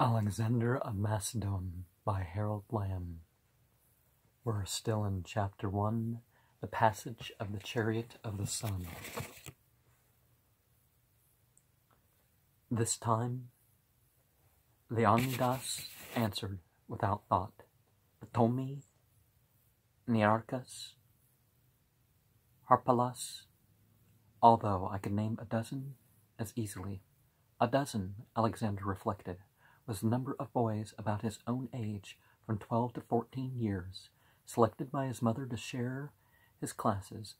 Alexander of Macedon by Harold Lamb. We're still in Chapter 1, the passage of the Chariot of the Sun. This time, Leonidas answered without thought. Ptolemy, Nearchus, Harpagus, although I could name a dozen as easily. A dozen, Alexander reflected, was the number of boys about his own age from 12 to 14 years, selected by his mother to share his classes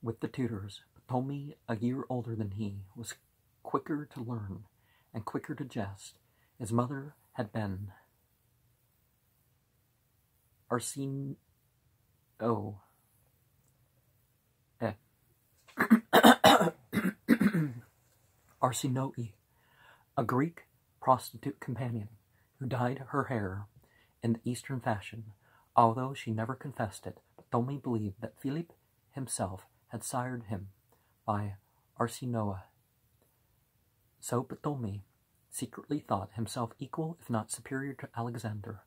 with the tutors. Ptolemy, a year older than he, was quicker to learn and quicker to jest. His mother had been Arsinoe, a Greek prostitute companion who dyed her hair in the Eastern fashion. Although she never confessed it, Ptolemy believed that Philip himself had sired him by Arsinoe. So Ptolemy secretly thought himself equal, if not superior, to Alexander,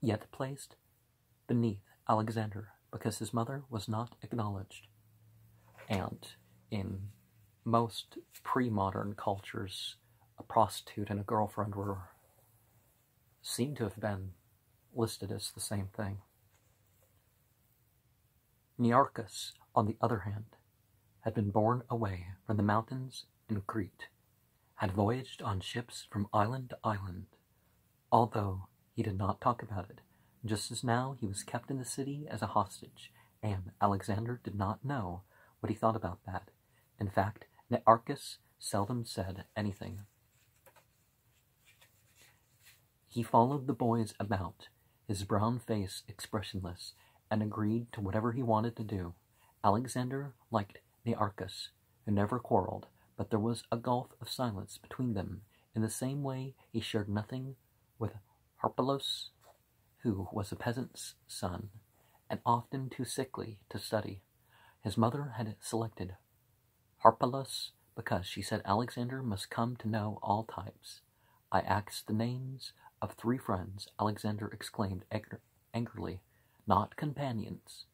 yet placed beneath Alexander because his mother was not acknowledged. And in most pre-modern cultures, a prostitute and a girlfriend seem to have been listed as the same thing. Nearchus, on the other hand, had been borne away from the mountains in Crete, had voyaged on ships from island to island, although he did not talk about it, just as now he was kept in the city as a hostage, and Alexander did not know what he thought about that. In fact, Nearchus seldom said anything. He followed the boys about, his brown face expressionless, and agreed to whatever he wanted to do. Alexander liked Nearchus, who never quarreled, but there was a gulf of silence between them. In the same way, he shared nothing with Harpagus, who was a peasant's son, and often too sickly to study. His mother had selected Harpagus because she said Alexander must come to know all types. I asked the names of 3 friends, Alexander exclaimed angrily. Not companions.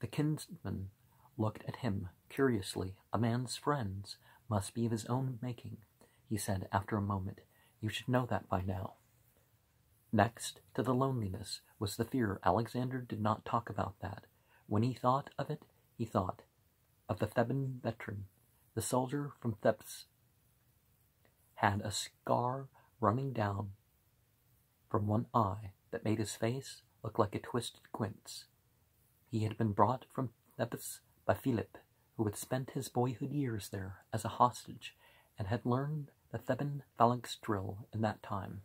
The kinsman looked at him curiously. A man's friends must be of his own making, he said after a moment. You should know that by now. Next to the loneliness was the fear. Alexander did not talk about that. When he thought of it, he thought of the Theban veteran. The soldier from Thebes had a scar running down from one eye that made his face look like a twisted quince. He had been brought from Thebes by Philip, who had spent his boyhood years there as a hostage and had learned the Theban phalanx drill in that time.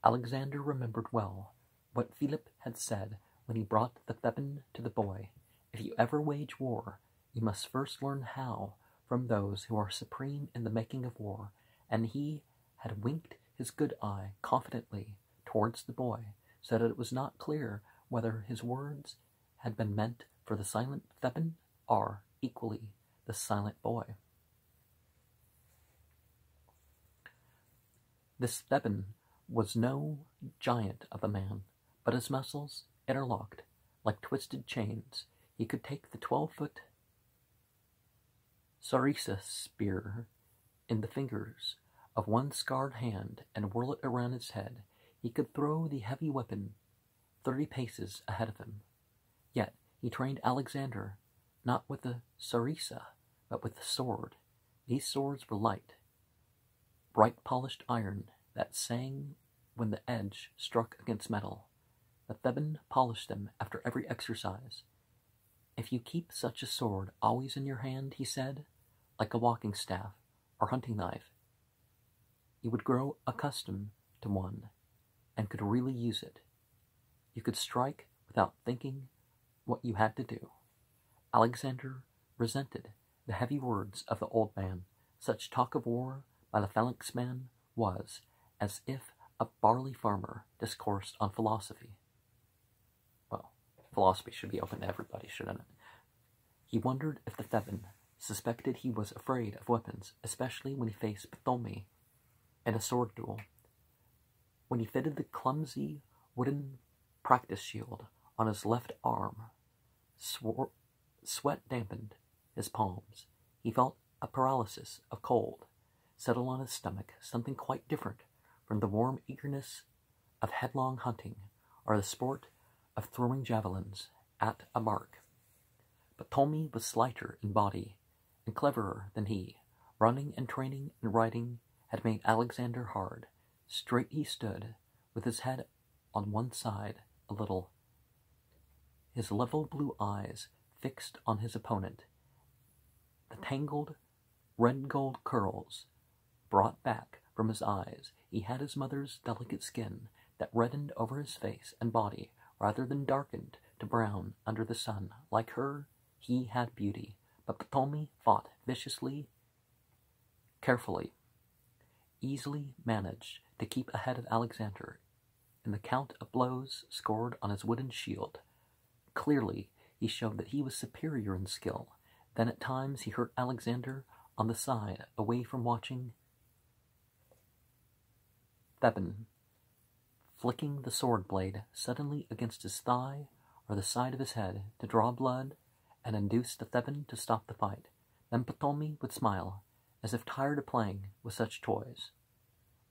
Alexander remembered well what Philip had said when he brought the Theban to the boy. If you ever wage war, you must first learn how from those who are supreme in the making of war, and he had winked his good eye confidently towards the boy, so that it was not clear whether his words had been meant for the silent Theban or, equally, the silent boy. This Theban was no giant of a man, but his muscles, interlocked like twisted chains, he could take the 12-foot sarissa spear in the fingers of one scarred hand and whirl it around his head. He could throw the heavy weapon 30 paces ahead of him. Yet he trained Alexander not with the sarissa, but with the sword. These swords were light, bright polished iron that sang when the edge struck against metal. The Theban polished them after every exercise. If you keep such a sword always in your hand, he said, like a walking staff or hunting knife, you would grow accustomed to one and could really use it. You could strike without thinking what you had to do. Alexander resented the heavy words of the old man. Such talk of war by the phalanx man was as if a barley farmer discoursed on philosophy. Well, philosophy should be open to everybody, shouldn't it? He wondered if the Theban suspected he was afraid of weapons, especially when he faced Ptolemy in a sword duel. When he fitted the clumsy wooden practice shield on his left arm, sweat dampened his palms. He felt a paralysis of cold settle on his stomach, something quite different from the warm eagerness of headlong hunting or the sport of throwing javelins at a mark. But Ptolemy was slighter in body and cleverer than he. Running and training and riding had made Alexander hard. Straight he stood, with his head on one side a little, his level blue eyes fixed on his opponent. The tangled red-gold curls brought back from his eyes. He had his mother's delicate skin that reddened over his face and body rather than darkened to brown under the sun. Like her, he had beauty, but Ptolemy fought viciously, carefully, easily managed to keep ahead of Alexander in the count of blows scored on his wooden shield. Clearly, he showed that he was superior in skill. Then at times he hurt Alexander on the side, away from watching Theban, flicking the sword blade suddenly against his thigh or the side of his head to draw blood and induce the Theban to stop the fight. Then Ptolemy would smile, as if tired of playing with such toys.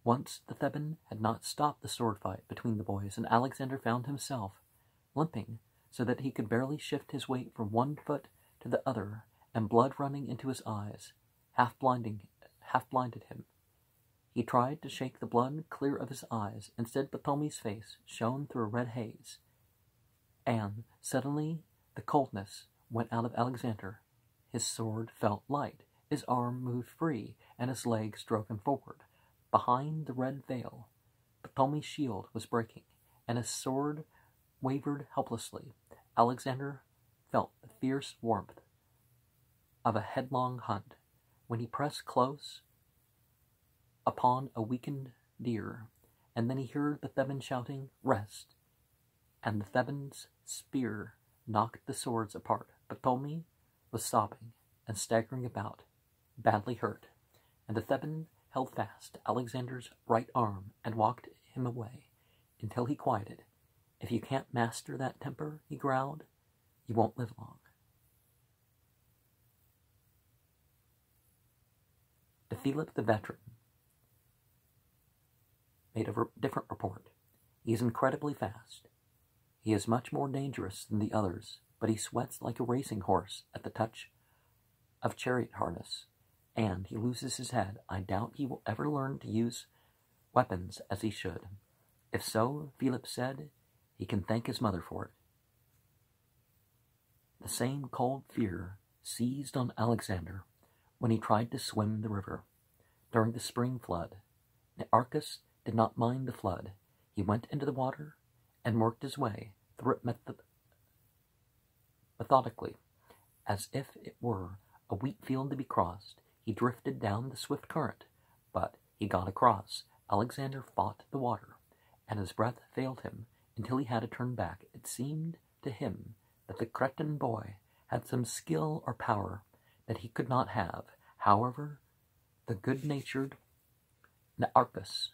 Once the Theban had not stopped the sword fight between the boys, and Alexander found himself limping so that he could barely shift his weight from one foot to the other, and blood running into his eyes half blinded him. He tried to shake the blood clear of his eyes. Instead, Ptolemy's face shone through a red haze, and suddenly the coldness went out of Alexander. His sword felt light, his arm moved free, and his legs drove him forward. Behind the red veil, Ptolemy's shield was breaking, and his sword wavered helplessly. Alexander felt the fierce warmth of a headlong hunt. When he pressed close upon a weakened deer, and then he heard the Theban shouting, "Rest!" and the Theban's spear knocked the swords apart. Ptolemy was sobbing and staggering about, badly hurt, and the Theban held fast to Alexander's right arm and walked him away until he quieted. "If you can't master that temper," he growled, "you won't live long." To Philip the veteran made a different report. He is incredibly fast. He is much more dangerous than the others, but he sweats like a racing horse at the touch of chariot harness, and he loses his head. I doubt he will ever learn to use weapons as he should. If so, Philip said, he can thank his mother for it. The same cold fear seized on Alexander when he tried to swim the river. During the spring flood, Nearchus did not mind the flood. He went into the water and worked his way through it methodically, as if it were a wheat field to be crossed. He drifted down the swift current, but he got across. Alexander fought the water, and his breath failed him until he had to turn back. It seemed to him that the Cretan boy had some skill or power that he could not have. However, the good-natured Nearchus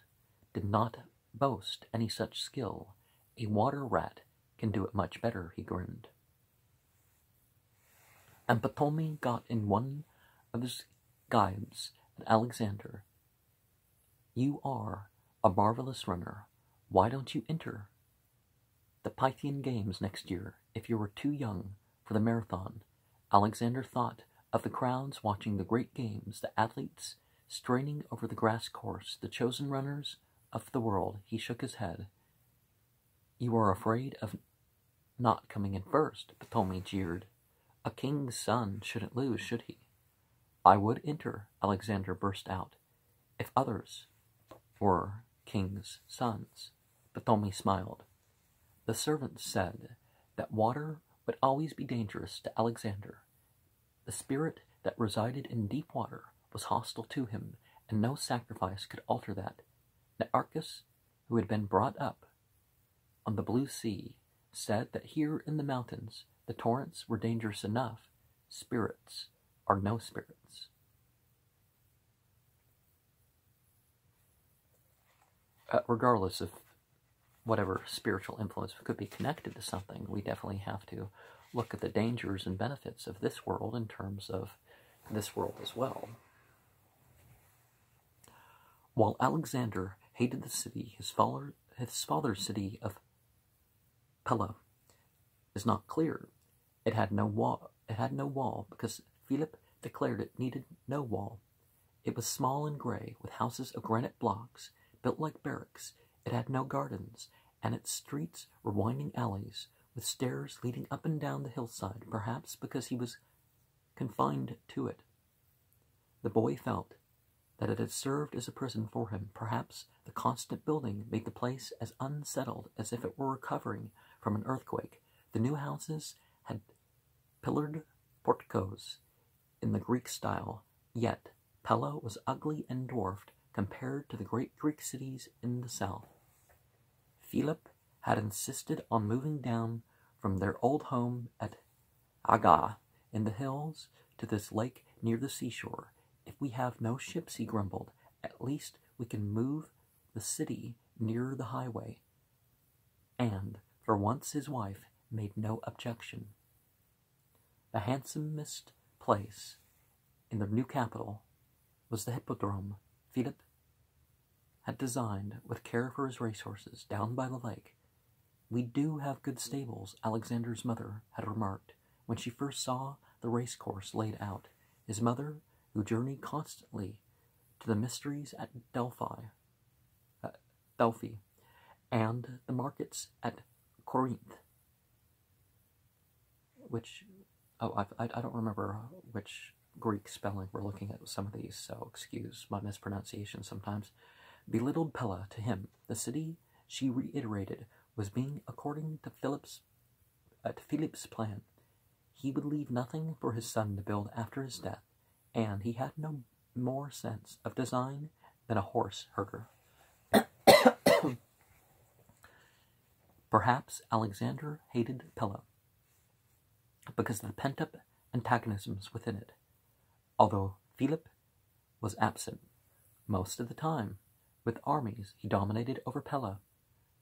did not boast any such skill. "A water rat can do it much better," he grinned. And Ptolemy got in one of his gibes at Alexander. "You are a marvelous runner. Why don't you enter the Pythian Games next year if you were too young for the marathon?" Alexander thought of the crowds watching the great games, the athletes straining over the grass course, the chosen runners of the world. He shook his head. "You are afraid of not coming in first," Ptolemy jeered. "A king's son shouldn't lose, should he?" "I would enter," Alexander burst out, "if others were king's sons." Ptolemy smiled. The servants said that water would always be dangerous to Alexander. The spirit that resided in deep water was hostile to him, and no sacrifice could alter that. Nearchus, who had been brought up on the blue sea, said that here in the mountains the torrents were dangerous enough. Spirits are no spirits. regardless of whatever spiritual influence could be connected to something, we definitely have to look at the dangers and benefits of this world in terms of this world as well. While Alexander hated the city, his father's city of Pella is not clear. It had no wall because Philip declared it needed no wall. It was small and gray, with houses of granite blocks built like barracks. It had no gardens, and its streets were winding alleys with stairs leading up and down the hillside, perhaps because he was confined to it. The boy felt that it had served as a prison for him. Perhaps the constant building made the place as unsettled as if it were recovering from an earthquake. The new houses had pillared porticos in the Greek style, yet Pella was ugly and dwarfed compared to the great Greek cities in the south. Philip had insisted on moving down from their old home at Aga in the hills to this lake near the seashore. If we have no ships, he grumbled, at least we can move the city nearer the highway. And for once his wife made no objection. The handsomest place in the new capital was the hippodrome Philip had designed with care for his racehorses down by the lake. We do have good stables, Alexander's mother had remarked when she first saw the racecourse laid out. His mother, who journeyed constantly to the mysteries at Delphi, and the markets at Corinth, which, I don't remember which Greek spelling we're looking at with some of these, so excuse my mispronunciation sometimes, belittled Pella. To him, the city, she reiterated, was being according to Philip's plan. He would leave nothing for his son to build after his death, and he had no more sense of design than a horse herder. Perhaps Alexander hated Pella because of the pent-up antagonisms within it, although Philip was absent most of the time. With armies, he dominated over Pella,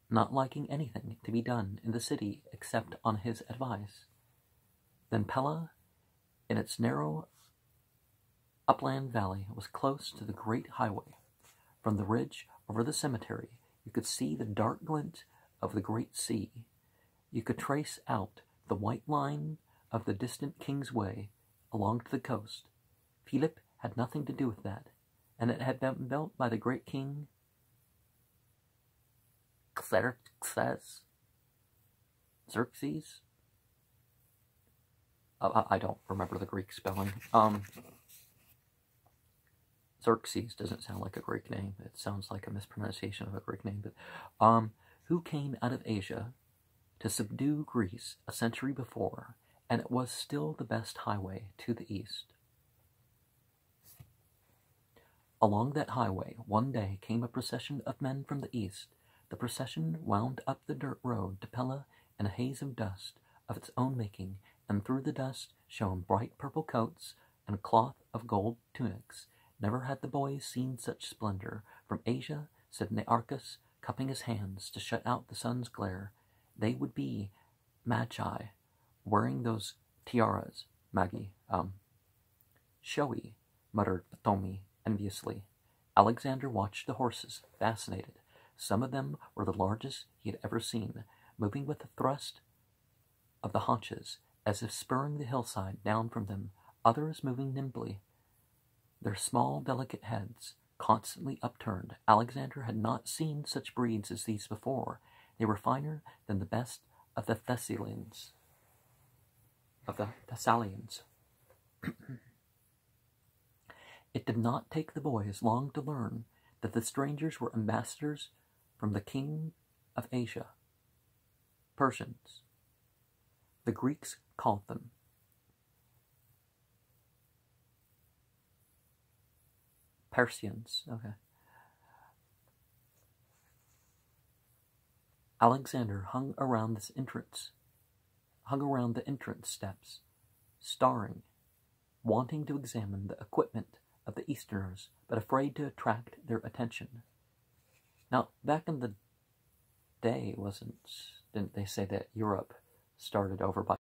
not liking anything to be done in the city except on his advice. Then Pella, in its narrow upland valley, was close to the great highway. From the ridge over the cemetery, you could see the dark glint of the great sea. You could trace out the white line of the distant King's Way along to the coast. Philip had nothing to do with that, and it had been built by the great king Xerxes. I don't remember the Greek spelling. Xerxes doesn't sound like a Greek name. It sounds like a mispronunciation of a Greek name. But who came out of Asia to subdue Greece a century before, and it was still the best highway to the east. Along that highway, one day came a procession of men from the east. The procession wound up the dirt road to Pella in a haze of dust of its own making, and through the dust shone bright purple coats and cloth of gold tunics. Never had the boys seen such splendor. From Asia, said Nearchus, cupping his hands to shut out the sun's glare. They would be magi, wearing those tiaras, showy, muttered Thomi enviously. Alexander watched the horses, fascinated. Some of them were the largest he had ever seen, moving with a thrust of the haunches, as if spurring the hillside down from them, others moving nimbly, their small, delicate heads constantly upturned. Alexander had not seen such breeds as these before. They were finer than the best of the Thessalians. It did not take the boys long to learn that the strangers were ambassadors from the king of Asia, Persians. The Greeks called them Persians. Okay. Alexander hung around the entrance steps, staring, wanting to examine the equipment of the Easterners, but afraid to attract their attention. Now, back in the day, didn't they say that Europe started over by